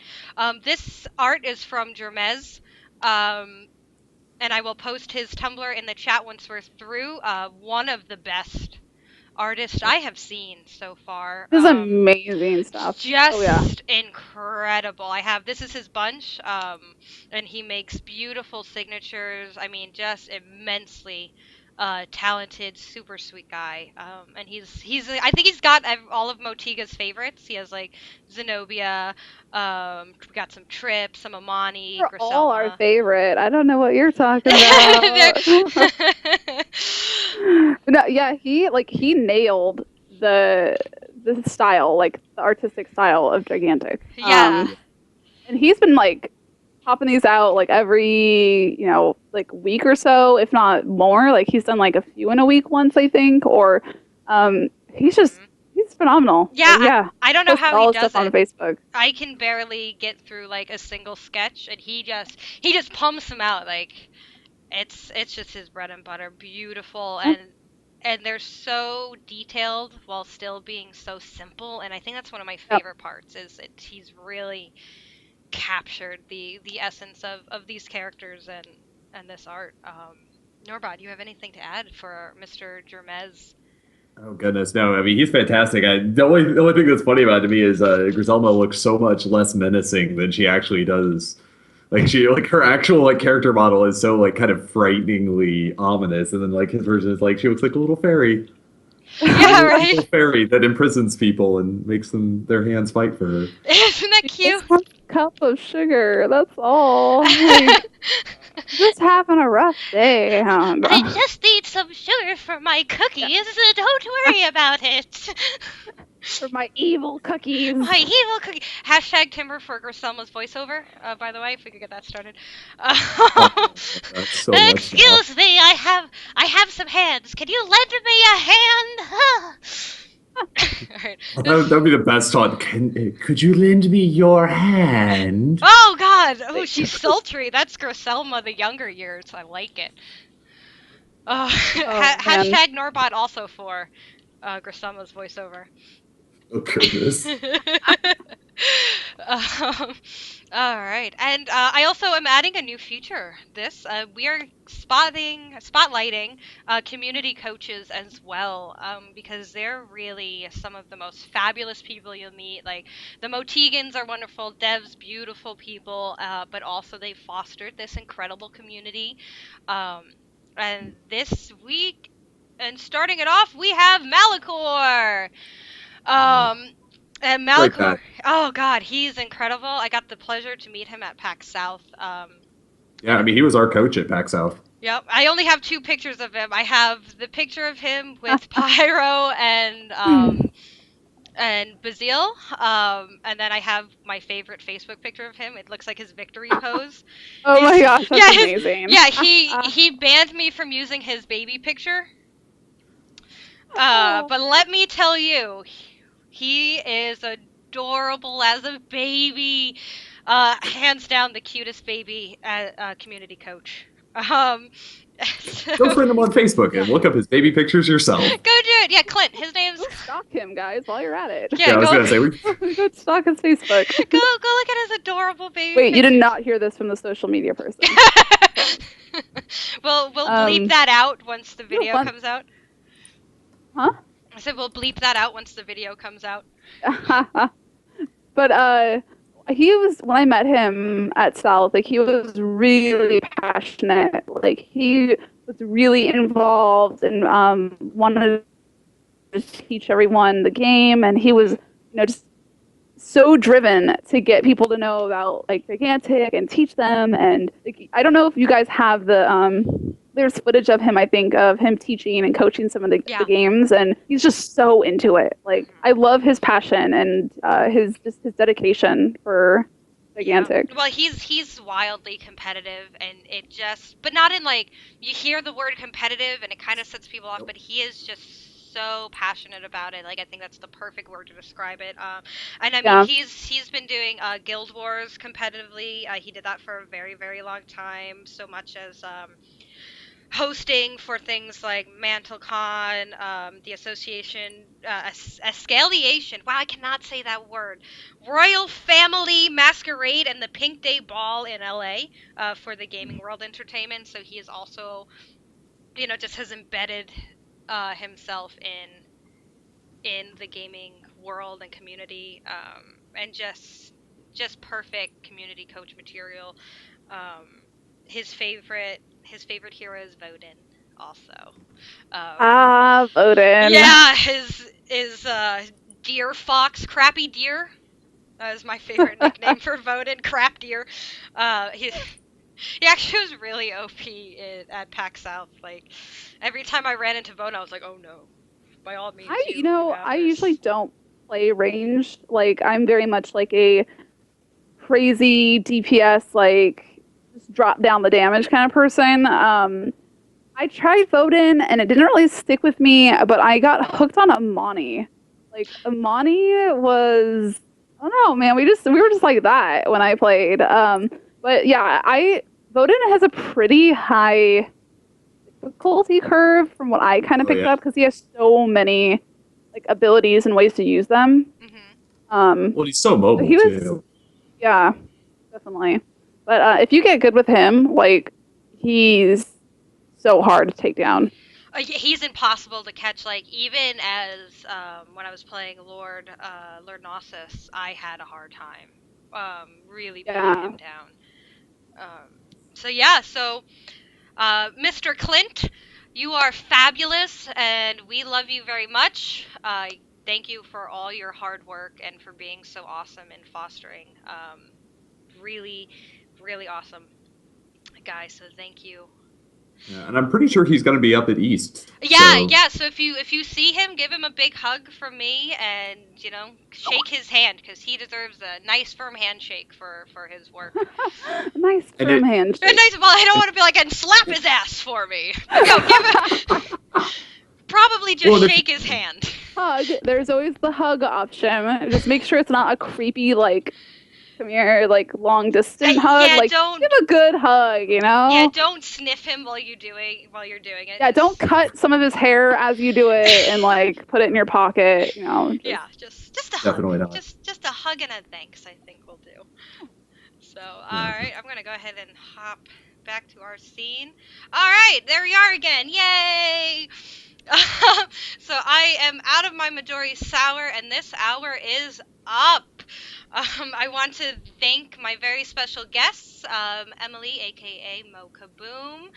This art is from Jermez, and I will post his Tumblr in the chat once we're through. One of the best artists I have seen so far. This is amazing stuff. Just incredible. This is his bunch, and he makes beautiful signatures. I mean, just immensely talented, super sweet guy. And I think he's got all of Motiga's favorites. He has like Zenobia, we got some Trip, some Amani, They're Griselda. all our favorite. I don't know what you're talking about. No, yeah, he nailed the style, like the artistic style of Gigantic. Yeah. And he's been like popping these out like every, like week or so, if not more. Like he's done like a few in a week once, I think, or he's phenomenal. Yeah, Like, yeah. I don't know Posts how all he his does stuff on it. Facebook. I can barely get through like a single sketch, and he just pumps them out. Like it's just his bread and butter. Beautiful, and they're so detailed while still being so simple. And I think that's one of my favorite parts is he's really captured the essence of these characters and this art. Norbad, you have anything to add for Mr. Jermez? Oh goodness, no! I mean, he's fantastic. The only thing that's funny about it to me is Griselda looks so much less menacing than she actually does. Like her actual like character model is so like kind of frighteningly ominous, and then like his version is like she looks like a little fairy. Yeah, A right. little fairy that imprisons people and makes their hands fight for her. Isn't that cute? cup of sugar. That's all. Like, just having a rough day. And, I just need some sugar for my cookies. Don't worry about it. for my evil cookies. My evil cookie. Hashtag Timber for Griselma's voiceover. By the way, if we could get that started. That's so much Excuse me, I have some hands. Can you lend me a hand? Alright. That would be the best taunt. Could you lend me your hand? Oh God! Oh, she's sultry. That's Griselma the younger years. I like it. man. Hashtag Norbot also for Griselma's voiceover. Oh goodness. All right, and I also am adding a new feature. We are spotlighting community coaches as well, because they're really some of the most fabulous people you'll meet. Like the Motegans are wonderful, Dev's beautiful people, but also they fostered this incredible community. And this week, and starting it off, we have Malachor. And Like Malachor, that. oh God, he's incredible. I got the pleasure to meet him at PAX South. Yeah, I mean, he was our coach at PAX South. Yep, I only have two pictures of him. I have the picture of him with Pyro and Bazil, and then I have my favorite Facebook picture of him. It looks like his victory pose. Oh my gosh, that's Yeah, amazing. Yeah, he banned me from using his baby picture. But let me tell you, he is adorable as a baby. Hands down the cutest baby community coach. Go friend him on Facebook and look up his baby pictures yourself. Go do it. Yeah, Clint. His name's. Go stalk him, guys, while you're at it. Yeah, I was go, gonna say we. Go stalk his Facebook. go look at his adorable baby. Wait, you pictures. did not hear this from the social media person. We'll bleep that out once the video fun. comes out. Huh? I said we'll bleep that out once the video comes out. But he was, when I met him at South, like he was really passionate. Like he was really involved and wanted to teach everyone the game, and he was, just so driven to get people to know about like Gigantic and teach them. And like, I don't know if you guys have there's footage of him, I think, of him teaching and coaching some of the games, and he's just so into it. Like, I love his passion and his dedication for Gigantic. Yeah. Well, he's wildly competitive, and but not in like, you hear the word competitive and it kind of sets people off, but he is just so passionate about it. Like, I think that's the perfect word to describe it. And I mean, he's been doing Guild Wars competitively. He did that for a very, very long time, so much as hosting for things like MantleCon, the association, Escaliation. Wow, I cannot say that word. Royal Family Masquerade and the Pink Day Ball in LA for the Gaming World Entertainment. So he is also, just has embedded himself in the gaming world and community, and just perfect community coach material. His favorite hero is Vodin, also. Vodin. Yeah, his Deer Fox, Crappy Deer, is my favorite nickname for Vodin, Crap Deer. He actually was really OP at PAX South. Like, every time I ran into Vodin, I was like, oh no, by all means. I usually don't play ranged. Like, I'm very much like a crazy DPS, like, drop down the damage kind of person. I tried Vodin and it didn't really stick with me, but I got hooked on Amani. Like, Amani was, I don't know, man, we were just like that when I played. But yeah, Vodin has a pretty high difficulty curve from what I kind of picked up, because he has so many like abilities and ways to use them. Mm-hmm. Well, he's so mobile too. Yeah, definitely. But if you get good with him, like, he's so hard to take down. He's impossible to catch. Like, even as when I was playing Lord Gnossus, I had a hard time really putting him down. So Mr. Clint, you are fabulous, and we love you very much. Thank you for all your hard work and for being so awesome in fostering really, really awesome guy. So thank you. Yeah, and I'm pretty sure he's going to be up at East. Yeah, So yeah. So if you see him, give him a big hug from me, and shake his hand because he deserves a nice firm handshake for his work. Nice and firm it And handshake. nice. Well, I don't want to be like and slap his ass for me. No, probably just Well, if- shake his hand. Hug. There's always the hug option. Just make sure it's not a creepy like come here like long distant hug. Yeah, Like don't. give a good hug, you know? Yeah, don't sniff him while you're doing it. Yeah, don't cut some of his hair as you do it and like put it in your pocket, you know. Yeah, just a Definitely hug. not. Just a hug and a thanks, I think will do. So, Yeah. alright, I'm gonna go ahead and hop back to our scene. Alright, there we are again. Yay! So I am out of my Midori Sour, and this hour is up. I want to thank my very special guests, Emily, aka Mo Kaboom.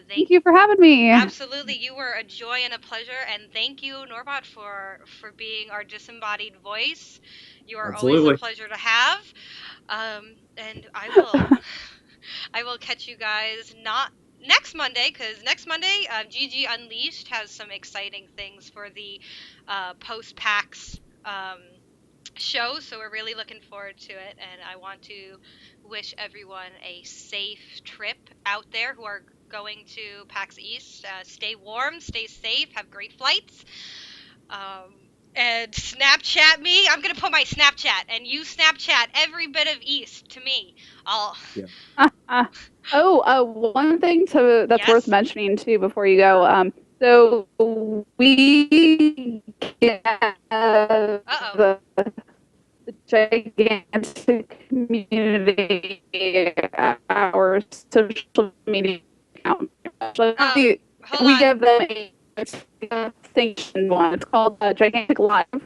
Thank you for having me. Absolutely, you were a joy and a pleasure, and thank you, Norbot, for being our disembodied voice. You are always a Absolutely. pleasure to have. And I will catch you guys not next Monday, because next Monday, GG Unleashed has some exciting things for the post PAX show, so we're really looking forward to it. And I want to wish everyone a safe trip out there who are going to PAX East. Stay warm, stay safe, have great flights. And Snapchat me. I'm gonna put my Snapchat, and you Snapchat every bit of East to me. One thing that's Yes. worth mentioning too before you go. So we get Uh-oh. the gigantic community, our social media account. We Hold on. give them a distinction one. It's called Gigantic Live, and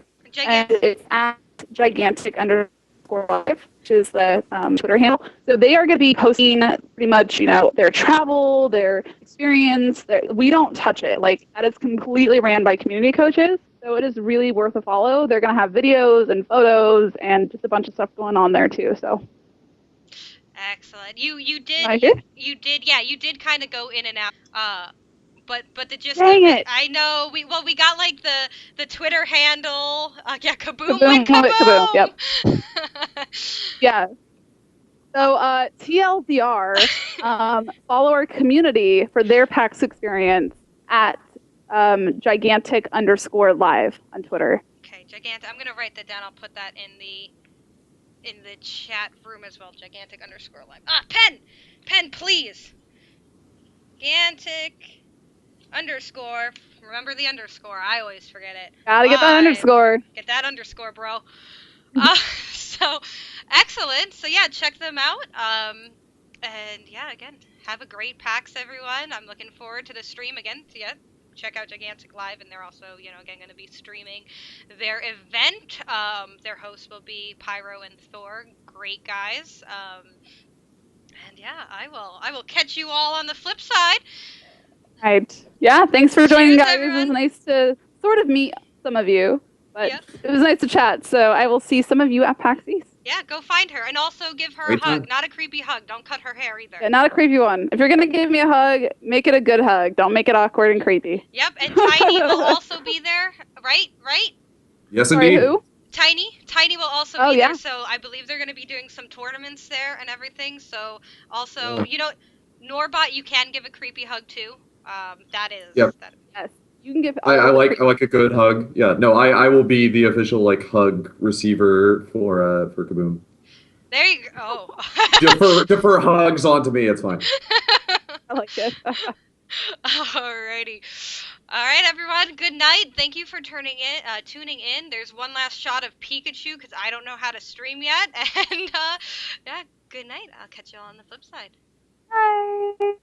it's at gigantic_live, which is the Twitter handle. So they are going to be posting pretty much, their travel, their experience. We don't touch it. Like, that is completely ran by community coaches. So it is really worth a follow. They're going to have videos and photos and just a bunch of stuff going on there too. So Excellent. You did kind of go in and out. But the gist Dang of it, it. I know we got like the Twitter handle. Yeah, Kaboom Kaboom went Kaboom. Yep. Yeah. So TLDR, follow our community for their PAX experience at gigantic_live on Twitter. Okay, gigantic. I'm gonna write that down. I'll put that in the chat room as well. Gigantic_live. Pen, please. Gigantic _ remember the underscore. I always forget it. Gotta get that underscore. Get that underscore, bro. So excellent. So yeah, check them out. And yeah, again, have a great PAX, everyone. I'm looking forward to the stream again. So yeah, check out Gigantic Live, and they're also, again, going to be streaming their event. Their hosts will be Pyro and Thor. Great guys. And yeah, I will catch you all on the flip side. Right. Yeah, thanks for joining, Cheers, guys. everyone. It was nice to sort of meet some of you, but Yep. it was nice to chat. So I will see some of you at PAX East. Yeah, go find her, and also give her Great a hug. time. Not a creepy hug. Don't cut her hair either. Yeah, not a creepy one. If you're going to give me a hug, make it a good hug. Don't make it awkward and creepy. Yep, and Tiny will also be there, right? Yes, Sorry, indeed. who? Tiny will also Oh, be yeah. there, so I believe they're going to be doing some tournaments there and everything. So also, Norbot, you can give a creepy hug too. That is. Yep. Yes. You can give. I like a good hug. Yeah, no, I will be the official like hug receiver for Kaboom. There you go. Oh. Defer hugs onto me. It's fine. I like it. Alrighty. All right, everyone. Good night. Thank you for tuning in. There's one last shot of Pikachu because I don't know how to stream yet. And yeah, good night. I'll catch you all on the flip side. Bye.